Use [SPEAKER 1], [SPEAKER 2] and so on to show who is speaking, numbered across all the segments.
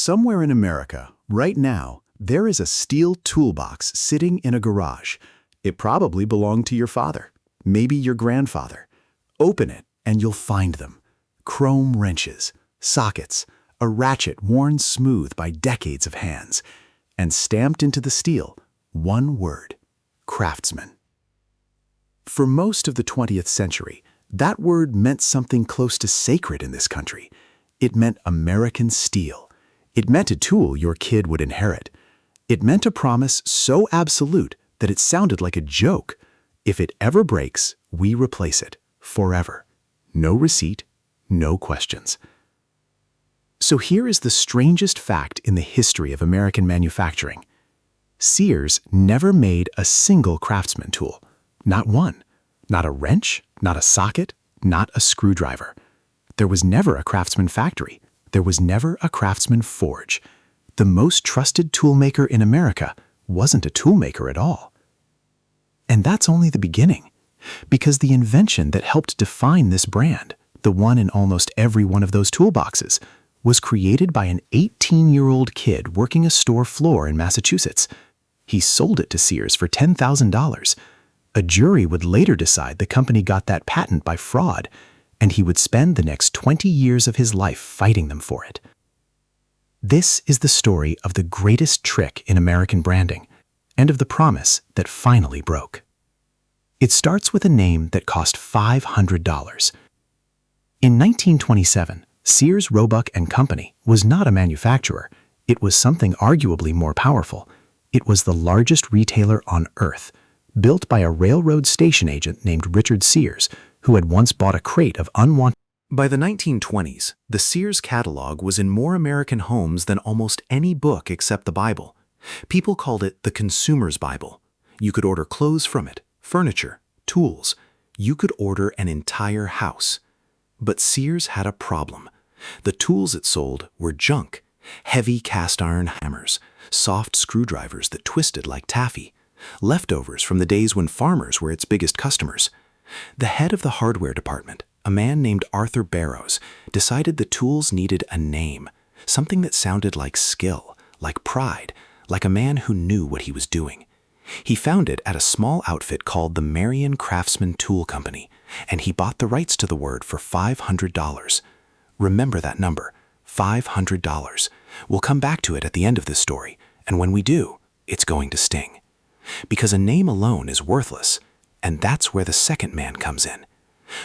[SPEAKER 1] Somewhere in America, right now, there is a steel toolbox sitting in a garage. It probably belonged to your father, maybe your grandfather. Open it and you'll find them. Chrome wrenches, sockets, a ratchet worn smooth by decades of hands, and stamped into the steel, one word: Craftsman. For most of the 20th century, that word meant something close to sacred in this country. It meant American steel. It meant a tool your kid would inherit. It meant a promise so absolute that it sounded like a joke. If it ever breaks, we replace it, forever. No receipt, no questions. So here is the strangest fact in the history of American manufacturing. Sears never made a single Craftsman tool. Not one. Not a wrench, not a socket, not a screwdriver. There was never a Craftsman factory. There was never a Craftsman forge. The most trusted toolmaker in America wasn't a toolmaker at all. And that's only the beginning, because the invention that helped define this brand, the one in almost every one of those toolboxes, was created by an 18-year-old kid working a store floor in Massachusetts. He sold it to Sears for $10,000. A jury would later decide the company got that patent by fraud, and he would spend the next 20 years of his life fighting them for it. This is the story of the greatest trick in American branding, and of the promise that finally broke. It starts with a name that cost $500. In 1927, Sears, Roebuck and Company was not a manufacturer. It was something arguably more powerful. It was the largest retailer on earth, built by a railroad station agent named Richard Sears, who had once bought a crate of unwanted. By the 1920s, the Sears catalog was in more American homes than almost any book except the Bible. People called it the consumer's Bible. You could order clothes from it, furniture, tools. You could order an entire house. But Sears had a problem. The tools it sold were junk: heavy cast iron hammers, soft screwdrivers that twisted like taffy, leftovers from the days when farmers were its biggest customers. The head of the hardware department, a man named Arthur Barrows, decided the tools needed a name, something that sounded like skill, like pride, like a man who knew what he was doing. He found it at a small outfit called the Marion Craftsman Tool Company, and he bought the rights to the word for $500. Remember that number, $500. We'll come back to it at the end of this story, and when we do, it's going to sting. Because a name alone is worthless, and that's where the second man comes in.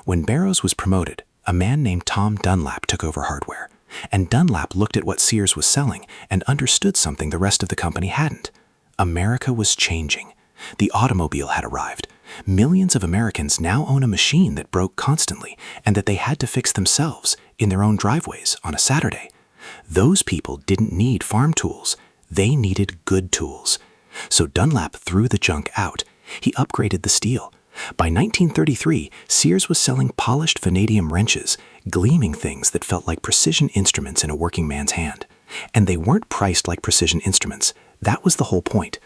[SPEAKER 1] When Barrows was promoted, a man named Tom Dunlap took over hardware, and Dunlap looked at what Sears was selling and understood something the rest of the company hadn't. America was changing. The automobile had arrived. Millions of Americans now own a machine that broke constantly and that they had to fix themselves in their own driveways on a Saturday. Those people didn't need farm tools. They needed good tools. So Dunlap threw the junk out. He upgraded the steel. By 1933, Sears was selling polished vanadium wrenches, gleaming things that felt like precision instruments in a working man's hand. And they weren't priced like precision instruments. That was the whole point.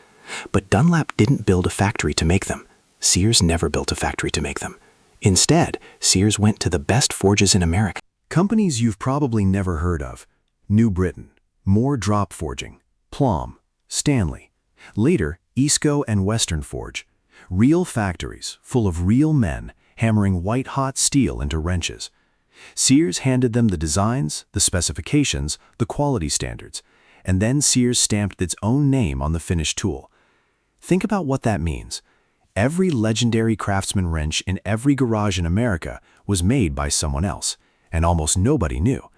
[SPEAKER 1] But Dunlap didn't build a factory to make them. Sears never built a factory to make them. Instead, Sears went to the best forges in America.
[SPEAKER 2] Companies you've probably never heard of: New Britain, Moore Drop Forging, Plum, Stanley. Later, Isco and Western Forge. Real factories full of real men hammering white-hot steel into wrenches. Sears handed them the designs, the specifications, the quality standards, and then Sears stamped its own name on the finished tool. Think about what that means. Every legendary Craftsman wrench in every garage in America was made by someone else, and almost nobody knew.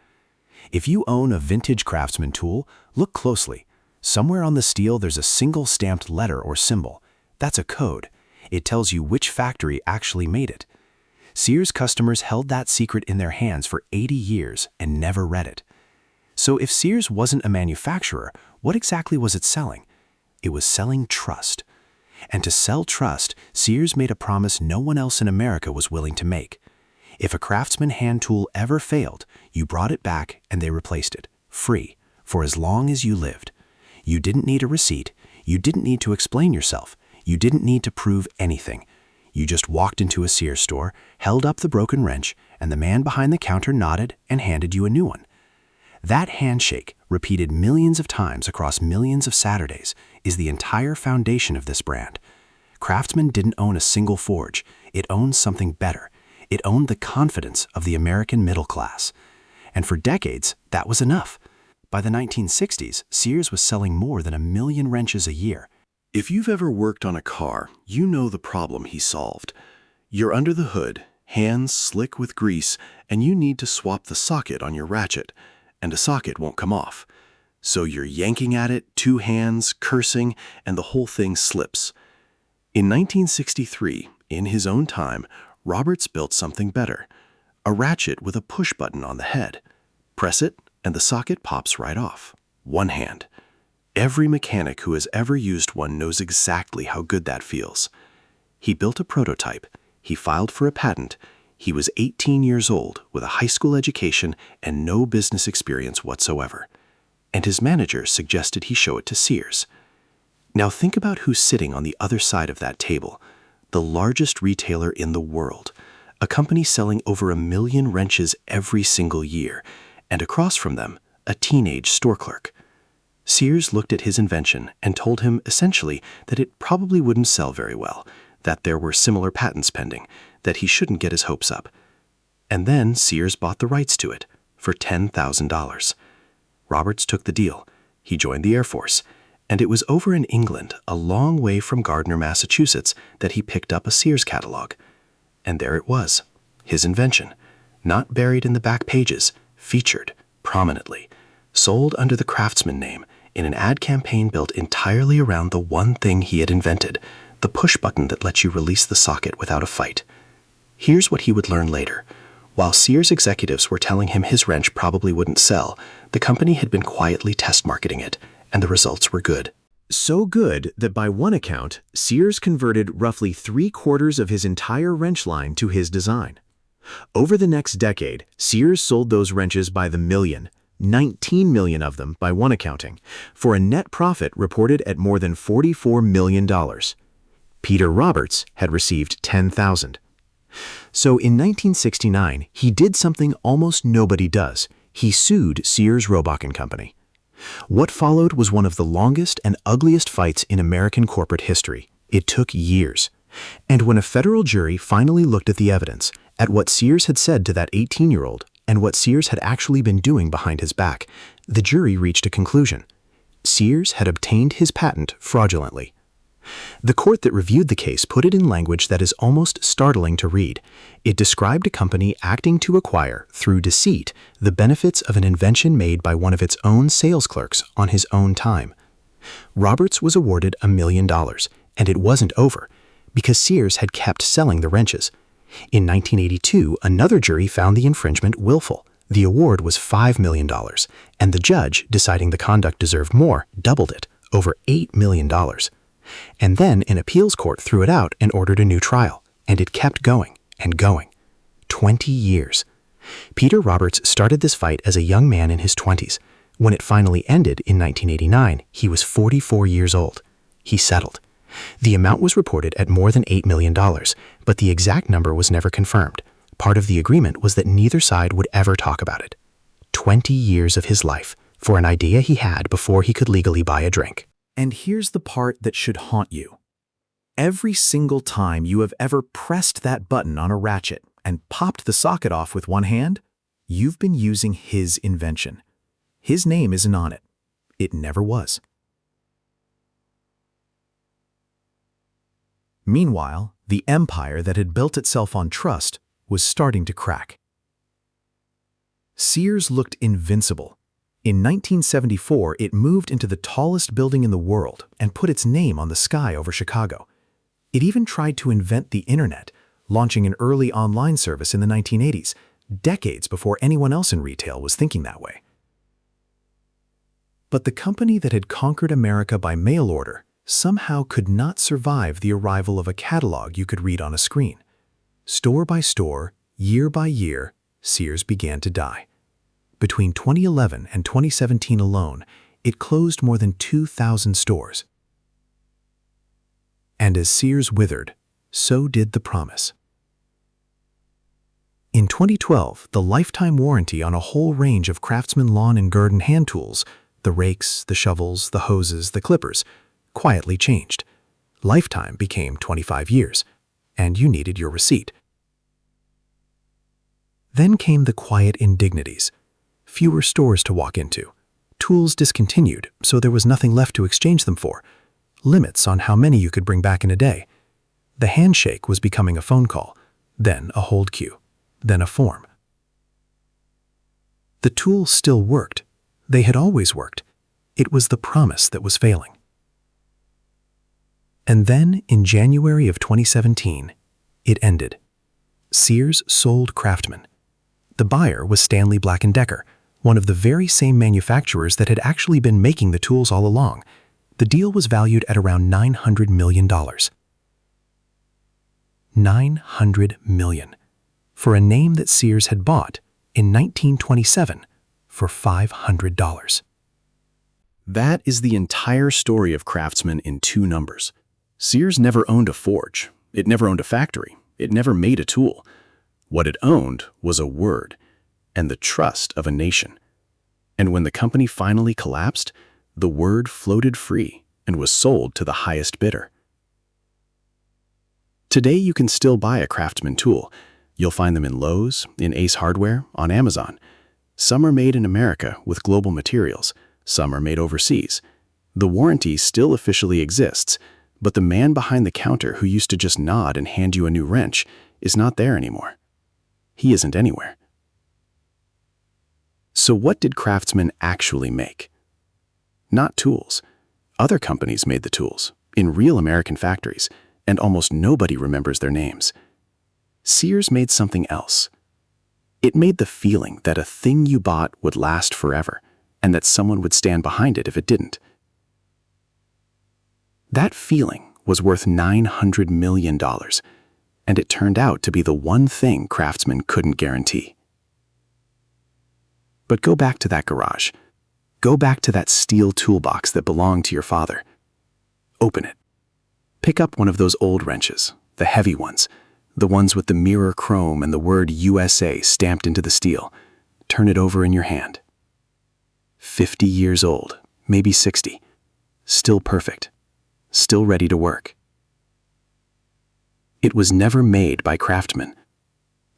[SPEAKER 2] If you own a vintage Craftsman tool, look closely. Somewhere on the steel there's a single stamped letter or symbol. That's a code. It tells you which factory actually made it. Sears customers held that secret in their hands for 80 years and never read it. So if Sears wasn't a manufacturer, what exactly was it selling? It was selling trust. And to sell trust, Sears made a promise no one else in America was willing to make. If a Craftsman hand tool ever failed, you brought it back and they replaced it, free, for as long as you lived. You didn't need a receipt. You didn't need to explain yourself. You didn't need to prove anything. You just walked into a Sears store, held up the broken wrench, and the man behind the counter nodded and handed you a new one. That handshake, repeated millions of times across millions of Saturdays, is the entire foundation of this brand. Craftsman didn't own a single forge. It owned something better. It owned the confidence of the American middle class. And for decades, that was enough. By the 1960s, Sears was selling more than 1 million wrenches a year.
[SPEAKER 1] If you've ever worked on a car, you know the problem he solved. You're under the hood, hands slick with grease, and you need to swap the socket on your ratchet, and a socket won't come off. So you're yanking at it, two hands, cursing, and the whole thing slips. In 1963, in his own time, Roberts built something better. A ratchet with a push button on the head. Press it, and the socket pops right off. One hand. Every mechanic who has ever used one knows exactly how good that feels. He built a prototype. He filed for a patent. He was 18 years old with a high school education and no business experience whatsoever. And his manager suggested he show it to Sears. Now think about who's sitting on the other side of that table. The largest retailer in the world. A company selling over 1 million wrenches every single year. And across from them, a teenage store clerk. Sears looked at his invention and told him essentially that it probably wouldn't sell very well, that there were similar patents pending, that he shouldn't get his hopes up. And then Sears bought the rights to it for $10,000. Roberts took the deal. He joined the Air Force, and it was over in England, a long way from Gardner, Massachusetts, that he picked up a Sears catalog. And there it was, his invention, not buried in the back pages, featured prominently, sold under the Craftsman name, in an ad campaign built entirely around the one thing he had invented, the push button that lets you release the socket without a fight. Here's what he would learn later. While Sears executives were telling him his wrench probably wouldn't sell, the company had been quietly test marketing it, and the results were good.
[SPEAKER 2] So good that by one account, Sears converted roughly 3/4 of his entire wrench line to his design. Over the next decade, Sears sold those wrenches by the million, 19 million of them by one accounting, for a net profit reported at more than $44 million. Peter Roberts had received 10,000. So in 1969, he did something almost nobody does. He sued Sears, Roebuck & Company. What followed was one of the longest and ugliest fights in American corporate history. It took years. And when a federal jury finally looked at the evidence, at what Sears had said to that 18-year-old, and what Sears had actually been doing behind his back, the jury reached a conclusion. Sears had obtained his patent fraudulently. The court that reviewed the case put it in language that is almost startling to read. It described a company acting to acquire, through deceit, the benefits of an invention made by one of its own sales clerks on his own time. Roberts was awarded $1 million, and it wasn't over, because Sears had kept selling the wrenches. In 1982, another jury found the infringement willful. The award was $5 million, and the judge, deciding the conduct deserved more, doubled it, over $8 million. And then an appeals court threw it out and ordered a new trial, and it kept going and going. 20 years. Peter Roberts started this fight as a young man in his 20s. When it finally ended in 1989, he was 44 years old. He settled. The amount was reported at more than $8 million, but the exact number was never confirmed. Part of the agreement was that neither side would ever talk about it. 20 years of his life for an idea he had before he could legally buy a drink. And here's the part that should haunt you. Every single time you have ever pressed that button on a ratchet and popped the socket off with one hand, you've been using his invention. His name isn't on it. It never was. Meanwhile, the empire that had built itself on trust was starting to crack. Sears looked invincible. In 1974, it moved into the tallest building in the world and put its name on the sky over Chicago. It even tried to invent the internet, launching an early online service in the 1980s, decades before anyone else in retail was thinking that way. But the company that had conquered America by mail order somehow could not survive the arrival of a catalog you could read on a screen. Store by store, year by year, Sears began to die. Between 2011 and 2017 alone, it closed more than 2,000 stores. And as Sears withered, so did the promise. In 2012, the lifetime warranty on a whole range of Craftsman lawn and garden hand tools, the rakes, the shovels, the hoses, the clippers, quietly changed. Lifetime became 25 years, and you needed your receipt. Then came the quiet indignities. Fewer stores to walk into. Tools discontinued, so there was nothing left to exchange them for. Limits on how many you could bring back in a day. The handshake was becoming a phone call, then a hold queue, then a form. The tools still worked. They had always worked. It was the promise that was failing. And then, in January of 2017, it ended. Sears sold Craftsman. The buyer was Stanley Black & Decker, one of the very same manufacturers that had actually been making the tools all along. The deal was valued at around $900 million. $900 million. For a name that Sears had bought in 1927 for $500.
[SPEAKER 1] That is the entire story of Craftsman in 2 numbers. Sears never owned a forge. It never owned a factory. It never made a tool. What it owned was a word and the trust of a nation. And when the company finally collapsed, the word floated free and was sold to the highest bidder. Today you can still buy a Craftsman tool. You'll find them in Lowe's, in Ace Hardware, on Amazon. Some are made in America with global materials. Some are made overseas. The warranty still officially exists, but the man behind the counter who used to just nod and hand you a new wrench is not there anymore. He isn't anywhere. So what did Craftsman actually make? Not tools. Other companies made the tools, in real American factories, and almost nobody remembers their names. Sears made something else. It made the feeling that a thing you bought would last forever, and that someone would stand behind it if it didn't. That feeling was worth $900 million, and it turned out to be the one thing Craftsman couldn't guarantee. But go back to that garage. Go back to that steel toolbox that belonged to your father. Open it. Pick up one of those old wrenches, the heavy ones, the ones with the mirror chrome and the word USA stamped into the steel. Turn it over in your hand. 50 years old, maybe 60. Still perfect. Still ready to work. It was never made by craftsmen.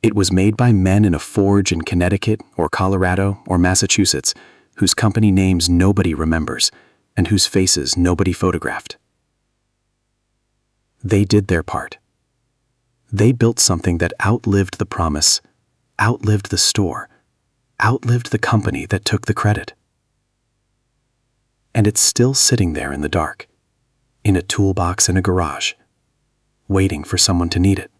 [SPEAKER 1] It was made by men in a forge in Connecticut or Colorado or Massachusetts whose company names nobody remembers and whose faces nobody photographed. They did their part. They built something that outlived the promise, outlived the store, outlived the company that took the credit. And it's still sitting there in the dark, in a toolbox in a garage, waiting for someone to need it.